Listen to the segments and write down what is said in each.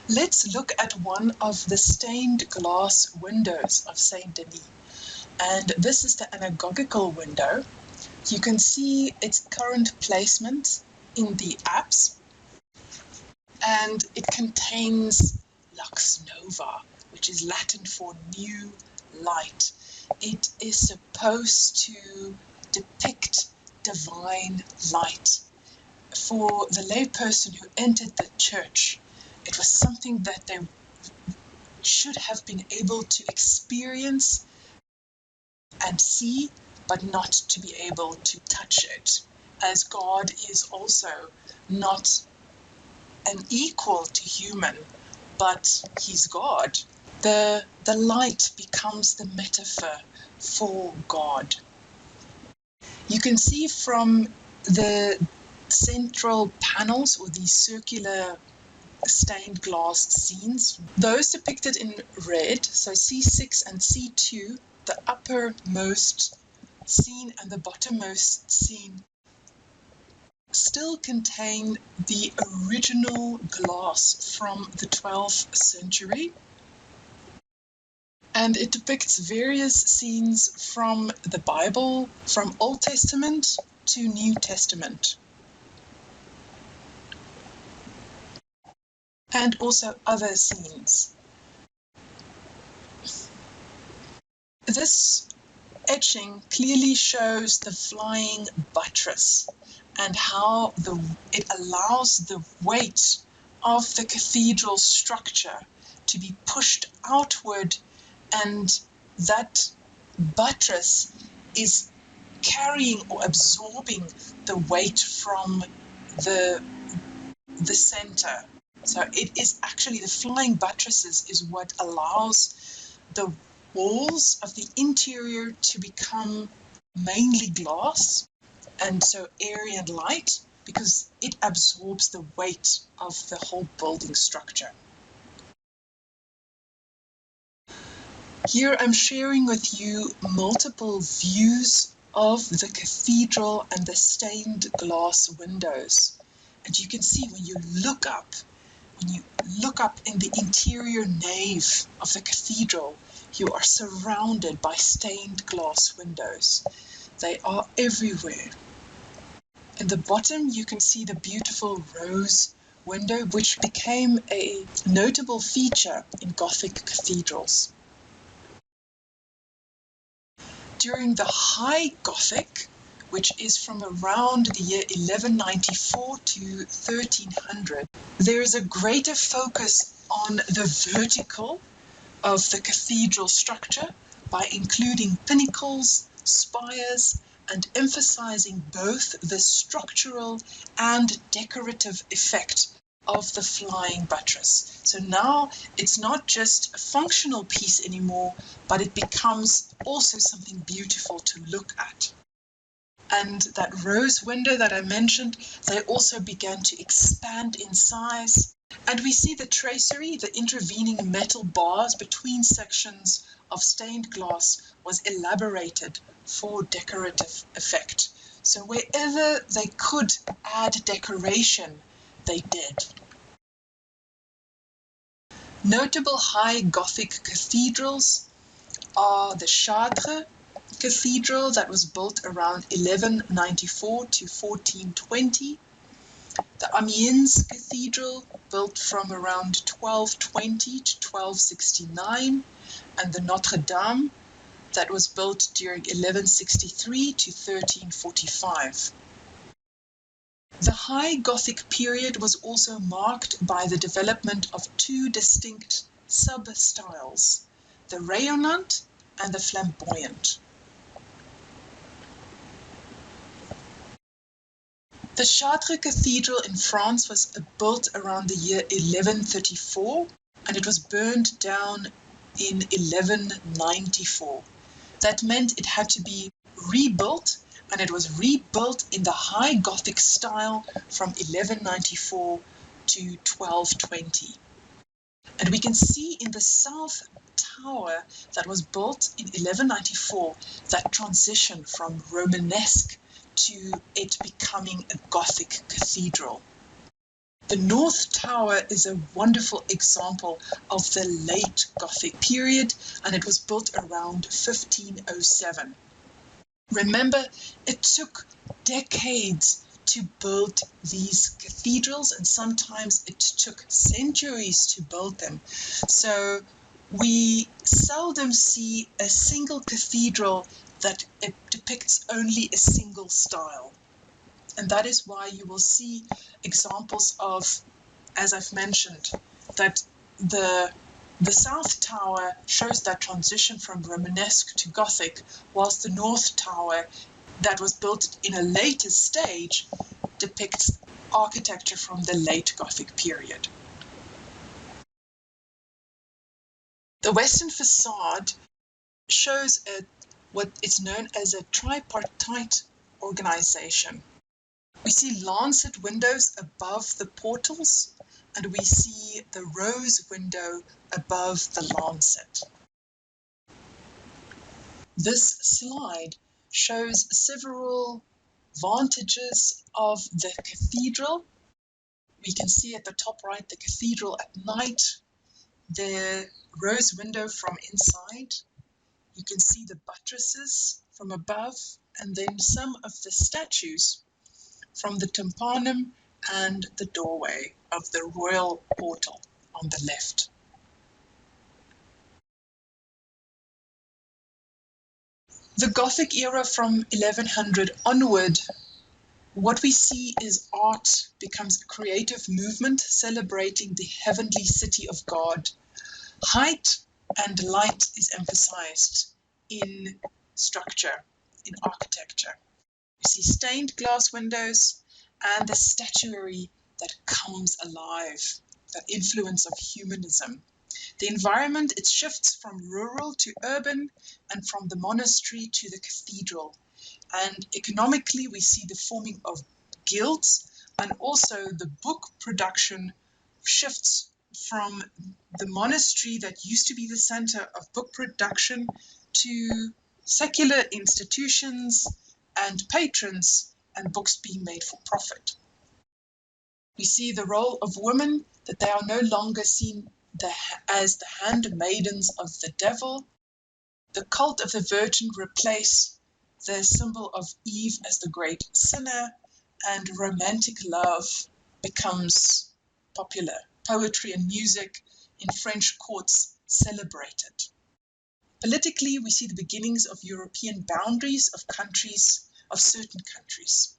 Let's look at one of the stained glass windows of Saint Denis. And this is the anagogical window. You can see its current placement in the apse, and it contains lux nova, which is Latin for new light. It is supposed to depict divine light. For the layperson who entered the church, it was something that they should have been able to experience and see, but not to be able to touch it, as God is also not an equal to human, but he's God. The light becomes the metaphor for God. You can see from the central panels, or these circular stained glass scenes, those depicted in red, so C6 and C2, the uppermost scene and the bottommost scene, still contain the original glass from the 12th century. And it depicts various scenes from the Bible, from Old Testament to New Testament, and also other scenes. This etching clearly shows the flying buttress and how it allows the weight of the cathedral structure to be pushed outward, and that buttress is carrying or absorbing the weight from the center. So it is actually, the flying buttresses is what allows the walls of the interior to become mainly glass, and so airy and light, because it absorbs the weight of the whole building structure. Here I'm sharing with you multiple views of the cathedral and the stained glass windows. And you can see when you look up in the interior nave of the cathedral, you are surrounded by stained glass windows. They are everywhere. In the bottom, you can see the beautiful rose window, which became a notable feature in Gothic cathedrals. During the High Gothic, which is from around the year 1194 to 1300, there is a greater focus on the vertical of the cathedral structure by including pinnacles, spires, and emphasizing both the structural and decorative effect of the flying buttress. So now it's not just a functional piece anymore, but it becomes also something beautiful to look at. And that rose window that I mentioned, they also began to expand in size. And we see the tracery, the intervening metal bars between sections of stained glass, was elaborated for decorative effect. So wherever they could add decoration, they did. Notable high Gothic cathedrals are the Chartres Cathedral, that was built around 1194 to 1420, the Amiens Cathedral, built from around 1220 to 1269, and the Notre Dame, that was built during 1163 to 1345. The High Gothic period was also marked by the development of two distinct sub-styles, the rayonnant and the flamboyant. The Chartres Cathedral in France was built around the year 1134, and it was burned down in 1194. That meant it had to be rebuilt, and it was rebuilt in the High Gothic style from 1194 to 1220. And we can see in the south tower that was built in 1194 that transition from Romanesque to it becoming a Gothic cathedral. The North Tower is a wonderful example of the late Gothic period, and it was built around 1507. Remember, it took decades to build these cathedrals, and sometimes it took centuries to build them. So we seldom see a single cathedral that it depicts only a single style. And that is why you will see examples of, as I've mentioned, that the South Tower shows that transition from Romanesque to Gothic, whilst the North Tower, that was built in a later stage, depicts architecture from the late Gothic period. The Western facade shows what is known as a tripartite organization. We see lancet windows above the portals, and we see the rose window above the lancet. This slide shows several vantages of the cathedral. We can see at the top right the cathedral at night, the rose window from inside. You can see the buttresses from above, and then some of the statues from the tympanum and the doorway of the royal portal on the left. The Gothic era from 1100 onward, what we see is art becomes a creative movement celebrating the heavenly city of God. Height and light is emphasized in structure, in architecture. You see stained glass windows and the statuary that comes alive, that influence of humanism. The environment, it shifts from rural to urban and from the monastery to the cathedral. And economically, we see the forming of guilds, and also the book production shifts from the monastery that used to be the center of book production to secular institutions and patrons, and books being made for profit. We see the role of women, that they are no longer seen as the handmaidens of the devil. The cult of the Virgin replace the symbol of Eve as the great sinner, and romantic love becomes popular. Poetry and music in French courts celebrated. Politically, we see the beginnings of European boundaries of countries, of certain countries.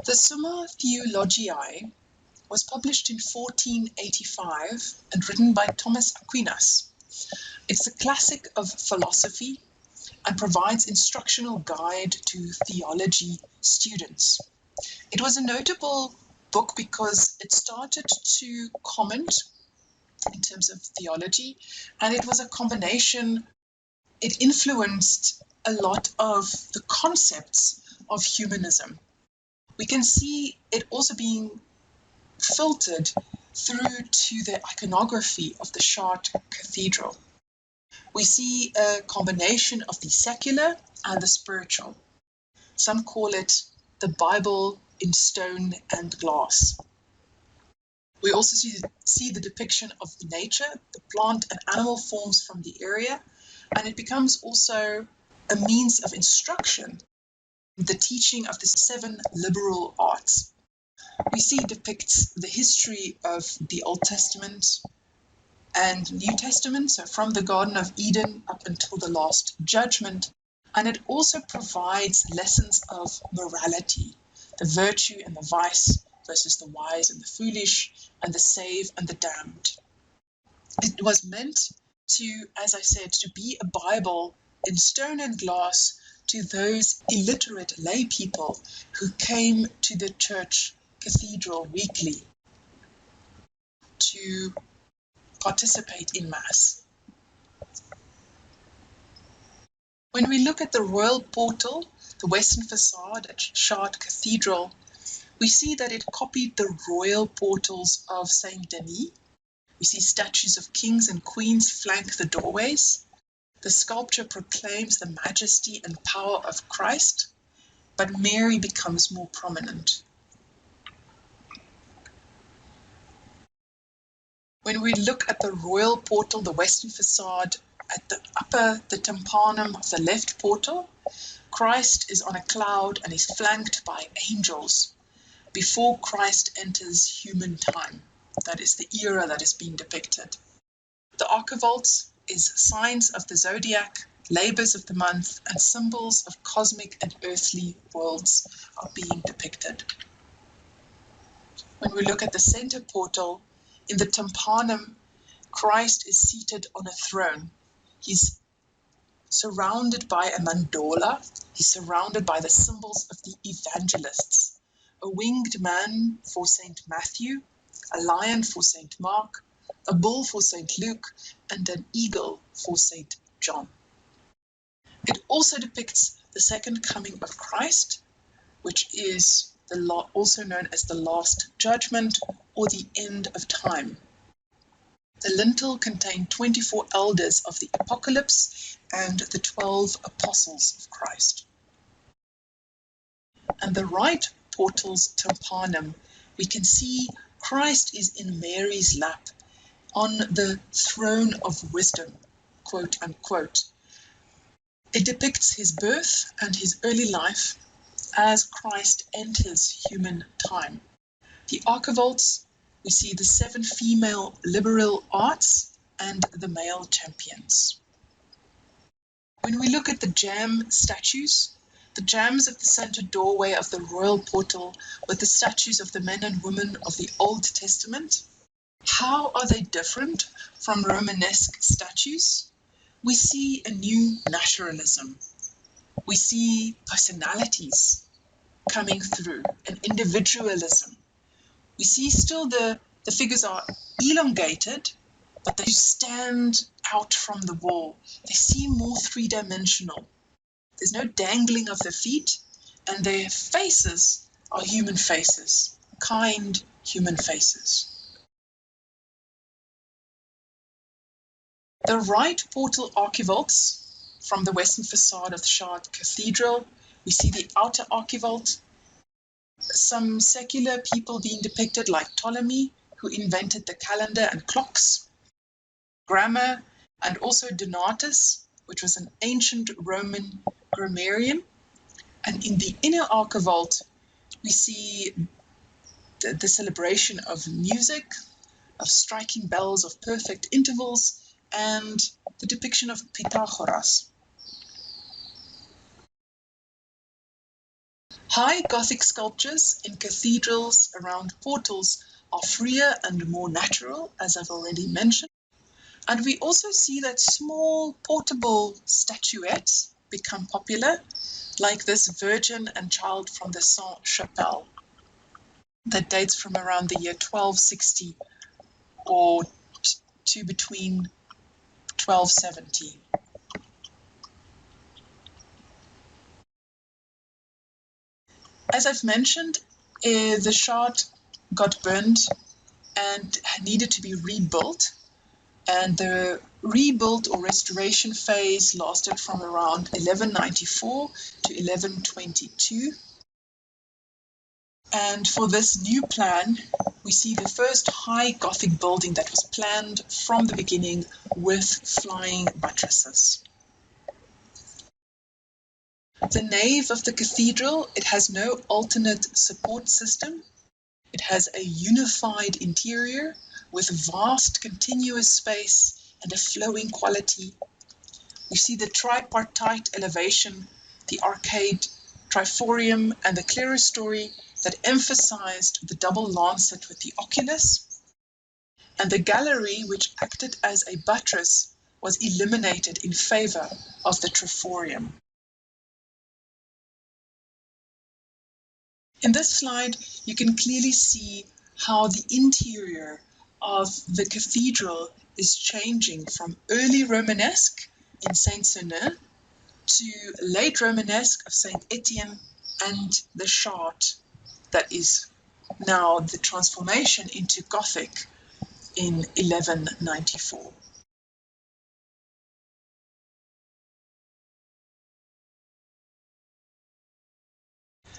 The Summa Theologiae was published in 1485 and written by Thomas Aquinas. It's a classic of philosophy and provides instructional guide to theology students. It was a notable book because it started to comment in terms of theology, and it was a combination. It influenced a lot of the concepts of humanism. We can see it also being filtered through to the iconography of the Chartres Cathedral. We see a combination of the secular and the spiritual. Some call it the Bible in stone and glass. We also see the depiction of nature, the plant and animal forms from the area, and it becomes also a means of instruction, the teaching of the 7 liberal arts. We see it depicts the history of the Old Testament and New Testament, so from the Garden of Eden up until the Last Judgment, and it also provides lessons of morality, the virtue and the vice versus the wise and the foolish, and the saved and the damned. It was meant to, as I said, to be a Bible in stone and glass to those illiterate lay people who came to the church cathedral weekly to participate in Mass. When we look at the royal portal, the western facade at Chartres Cathedral, we see that it copied the royal portals of Saint Denis. We see statues of kings and queens flank the doorways. The sculpture proclaims the majesty and power of Christ, but Mary becomes more prominent. When we look at the royal portal, the western facade, at the upper, the tympanum of the left portal, Christ is on a cloud and is flanked by angels before Christ enters human time. That is the era that is being depicted. The archivolts is signs of the zodiac, labors of the month, and symbols of cosmic and earthly worlds are being depicted. When we look at the center portal, in the tympanum, Christ is seated on a throne. He's surrounded by a mandola. He's surrounded by the symbols of the evangelists. A winged man for St. Matthew, a lion for St. Mark, a bull for St. Luke, and an eagle for St. John. It also depicts the second coming of Christ, which is also known as the Last Judgment or the end of time. The lintel contained 24 elders of the Apocalypse and the 12 apostles of Christ. And the right portal's tympanum, we can see Christ is in Mary's lap on the throne of wisdom, quote unquote. It depicts his birth and his early life as Christ enters human time. The archivolts, we see the 7 female liberal arts and the male champions. When we look at the jam statues, the jams at the center doorway of the royal portal with the statues of the men and women of the Old Testament, how are they different from Romanesque statues? We see a new naturalism. We see personalities coming through, an individualism. We see still the figures are elongated, but they stand out from the wall. They seem more three-dimensional. There's no dangling of the feet, and their faces are human faces, kind human faces. The right portal archivolts from the western facade of the Amiens Cathedral. We see the outer archivolt, some secular people being depicted like Ptolemy, who invented the calendar and clocks, grammar, and also Donatus, which was an ancient Roman grammarian. And in the inner archivolt, we see the celebration of music, of striking bells of perfect intervals, and the depiction of Pythagoras. High Gothic sculptures in cathedrals around portals are freer and more natural, as I've already mentioned. And we also see that small portable statuettes become popular, like this Virgin and Child from the Sainte-Chapelle that dates from around the year 1260 or to between 1270. As I've mentioned, the shard got burned and needed to be rebuilt. And the rebuild or restoration phase lasted from around 1194 to 1122. And for this new plan, we see the first high Gothic building that was planned from the beginning with flying buttresses. The nave of the cathedral, it has no alternate support system. It has a unified interior with vast continuous space and a flowing quality. We see the tripartite elevation, the arcade triforium, and the clerestory that emphasized the double lancet with the oculus. And the gallery, which acted as a buttress, was eliminated in favor of the triforium. In this slide, you can clearly see how the interior of the cathedral is changing from early Romanesque in Saint-Sernin to late Romanesque of Saint Etienne and the shard that is now the transformation into Gothic in 1194.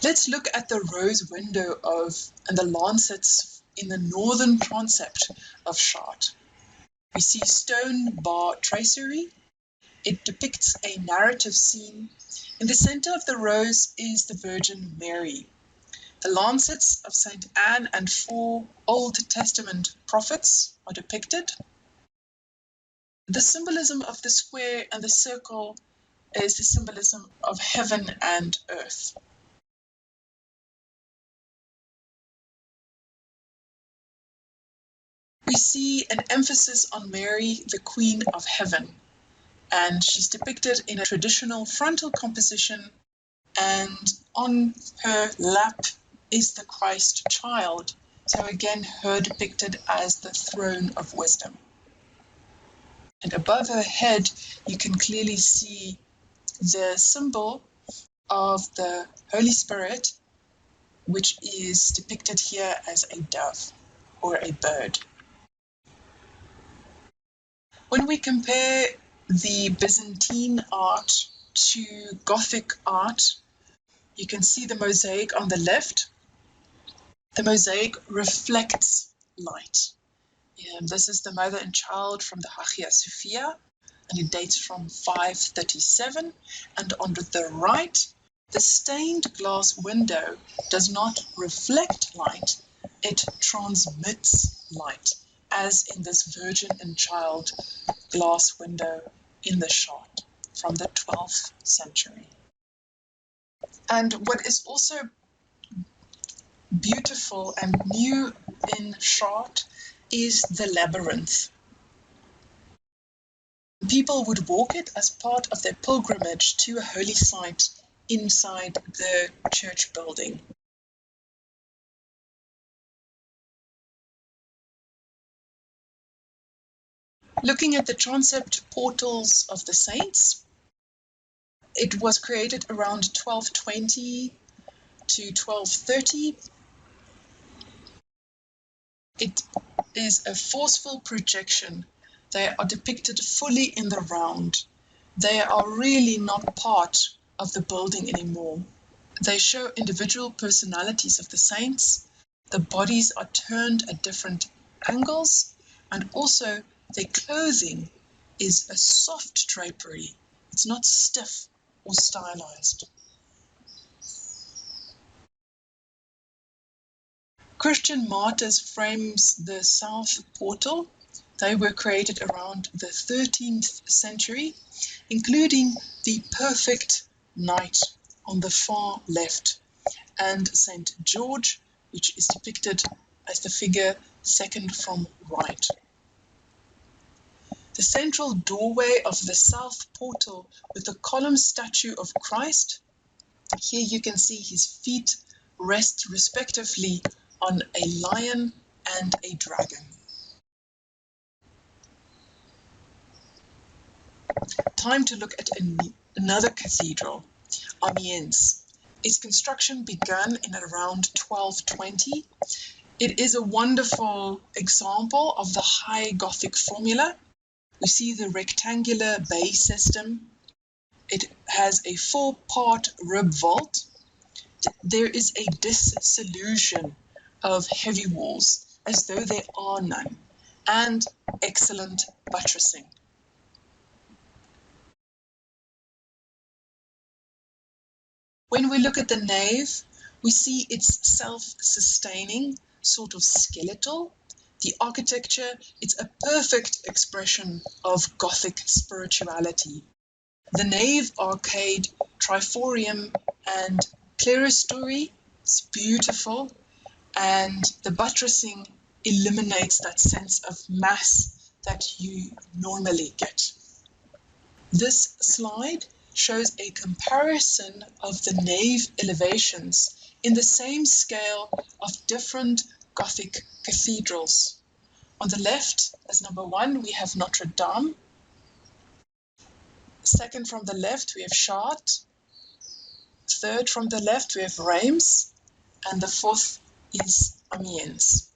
Let's look at the rose window and the lancets in the northern transept of Chartres. We see stone bar tracery. It depicts a narrative scene. In the center of the rose is the Virgin Mary. The lancets of St. Anne and 4 Old Testament prophets are depicted. The symbolism of the square and the circle is the symbolism of heaven and earth. We see an emphasis on Mary, the Queen of Heaven, and she's depicted in a traditional frontal composition, and on her lap is the Christ child, so again her depicted as the throne of wisdom. And above her head you can clearly see the symbol of the Holy Spirit, which is depicted here as a dove or a bird. When we compare the Byzantine art to Gothic art, you can see the mosaic on the left. The mosaic reflects light. This is the mother and child from the Hagia Sophia, and it dates from 537. And on the right, the stained glass window does not reflect light, it transmits light, as in this Virgin and Child glass window in the Chartres from the 12th century. And what is also beautiful and new in Chartres is the labyrinth. People would walk it as part of their pilgrimage to a holy site inside the church building. Looking at the transept portals of the saints, it was created around 1220 to 1230. It is a forceful projection. They are depicted fully in the round. They are really not part of the building anymore. They show individual personalities of the saints. The bodies are turned at different angles, and also their clothing is a soft drapery. It's not stiff or stylized. Christian martyrs frames the south portal. They were created around the 13th century, including the perfect knight on the far left and St. George, which is depicted as the figure second from right. The central doorway of the south portal with the column statue of Christ. Here you can see his feet rest respectively on a lion and a dragon. Time to look at another cathedral, Amiens. Its construction began in around 1220. It is a wonderful example of the high Gothic formula. We see the rectangular bay system. It has a 4-part rib vault. There is a dissolution of heavy walls, as though there are none, and excellent buttressing. When we look at the nave, we see it's self-sustaining, sort of skeletal. The architecture, it's a perfect expression of Gothic spirituality. The nave, arcade, triforium, and clerestory is beautiful, and the buttressing eliminates that sense of mass that you normally get. This slide shows a comparison of the nave elevations in the same scale of different Gothic cathedrals. On the left, as number 1, we have Notre Dame. Second from the left, we have Chartres. Third from the left, we have Reims. And the fourth is Amiens.